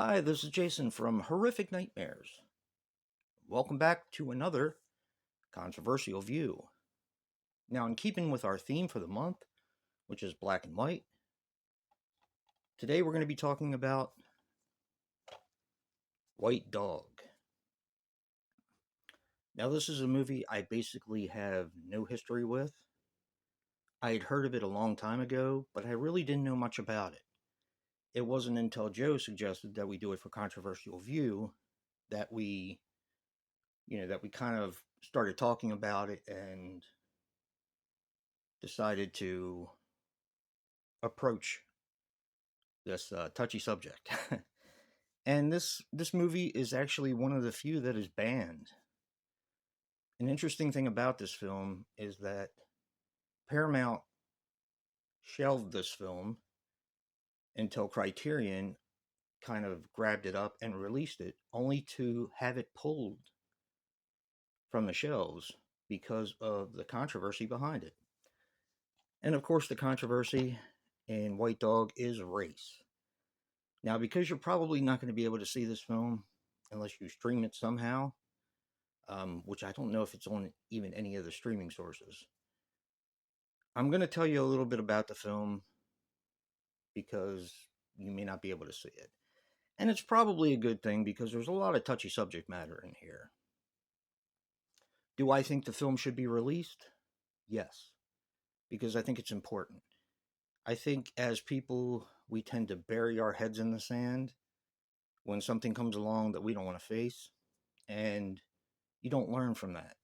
Hi, this is Jason from Horrific Nightmares. Welcome back to another controversial view. Now, in keeping with our theme for the month, which is black and white, today we're going to be talking about White Dog. Now, this is a movie I basically have no history with. I had heard of it a long time ago, but I really didn't know much about it. It wasn't until Joe suggested that we do it for controversial view that we kind of started talking about it and decided to approach this touchy subject. And this movie is actually one of the few that is banned. An interesting thing about this film is that Paramount shelved this film until Criterion kind of grabbed it up and released it, only to have it pulled from the shelves because of the controversy behind it. And of course, the controversy in White Dog is race. Now, because you're probably not going to be able to see this film unless you stream it somehow, which I don't know if it's on even any of the streaming sources, I'm going to tell you a little bit about the film because you may not be able to see it. And it's probably a good thing because there's a lot of touchy subject matter in here. Do I think the film should be released? Yes, because I think it's important. I think as people, we tend to bury our heads in the sand when something comes along that we don't want to face, and you don't learn from that.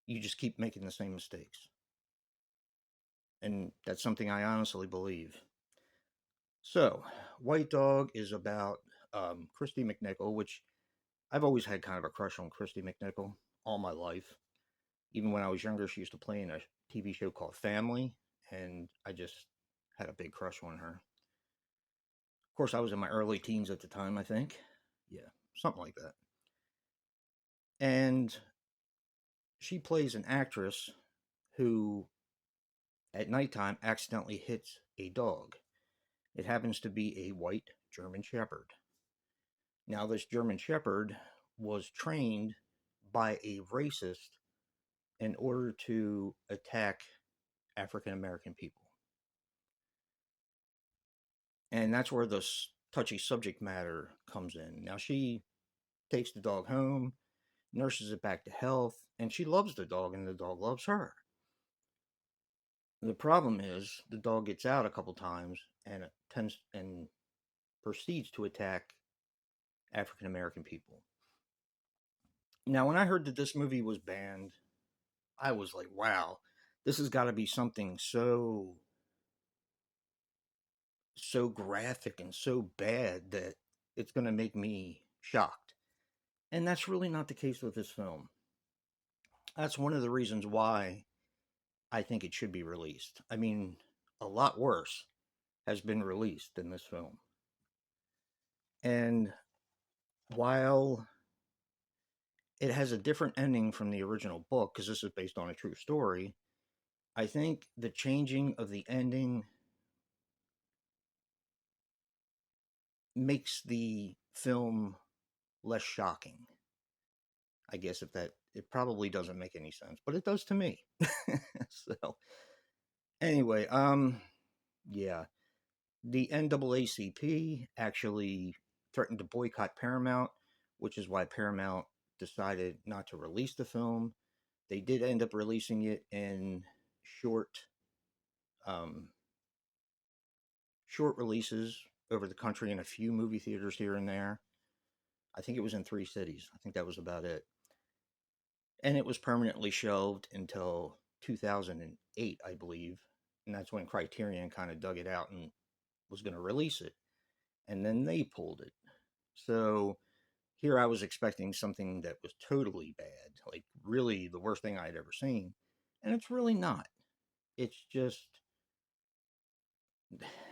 You just keep making the same mistakes. And that's something I honestly believe. So, White Dog is about Christy McNichol, which I've always had kind of a crush on Christy McNichol all my life. Even when I was younger, she used to play in a TV show called Family, and I just had a big crush on her. Of course, I was in my early teens at the time, I think. Yeah, something like that. And she plays an actress who, at nighttime, accidentally hits a dog. It happens to be a white German Shepherd. Now, this German Shepherd was trained by a racist in order to attack African American people. And that's where this touchy subject matter comes in. Now, she takes the dog home, nurses it back to health, and she loves the dog, and the dog loves her. The problem is the dog gets out a couple times and it tends and proceeds to attack African American people. Now, when I heard that this movie was banned, I was like, wow, this has got to be something so graphic and so bad that it's going to make me shocked. And that's really not the case with this film. That's one of the reasons why I think it should be released. I mean, a lot worse has been released than this film. And while it has a different ending from the original book, because this is based on a true story, I think the changing of the ending makes the film less shocking. I guess if that it probably doesn't make any sense, but it does to me. So anyway, yeah, the NAACP actually threatened to boycott Paramount, which is why Paramount decided not to release the film. They did end up releasing it in short um, short releases over the country in a few movie theaters here and there. I think it was in 3 cities. I think that was about it. And it was permanently shelved until 2008, I believe. And that's when Criterion kind of dug it out and was going to release it. And then they pulled it. So here I was expecting something that was totally bad, like really the worst thing I'd ever seen. And it's really not. It's just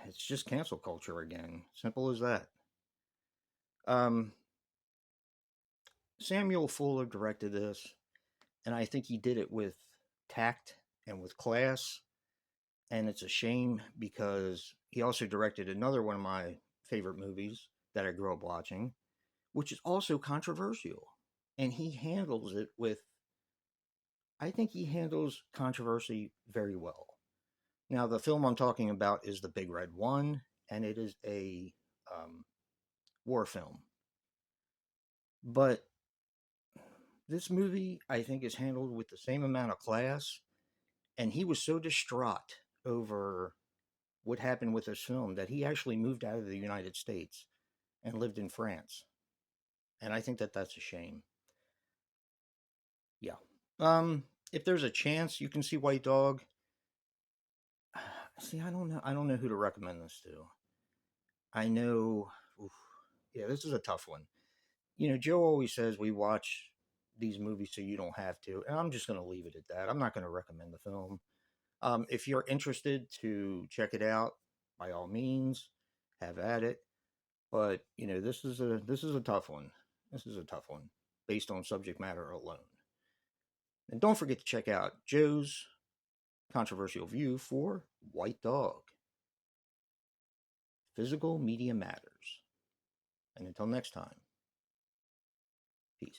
it's just cancel culture again. Simple as that. Um, Samuel Fuller directed this, and I think he did it with tact and with class. And it's a shame because he also directed another one of my favorite movies, that I grew up watching, which is also controversial. And he handles it with, I think he handles controversy very well. Now, the film I'm talking about is The Big Red One, and it is a um, war film. But this movie, I think, is handled with the same amount of class. And he was so distraught over what happened with this film that he actually moved out of the United States and lived in France. And I think that that's a shame. Yeah. If there's a chance you can see White Dog, see, I don't know. I don't know who to recommend this to. I know. Oof, yeah, this is a tough one. You know, Joe always says we watch these movies so you don't have to, and I'm just going to leave it at that. I'm not going to recommend the film. If you're interested to check it out, by all means, have at it. But you know, this is a tough one. This is a tough one based on subject matter alone. And don't forget to check out Joe's controversial view for White Dog. Physical media matters. And until next time, peace.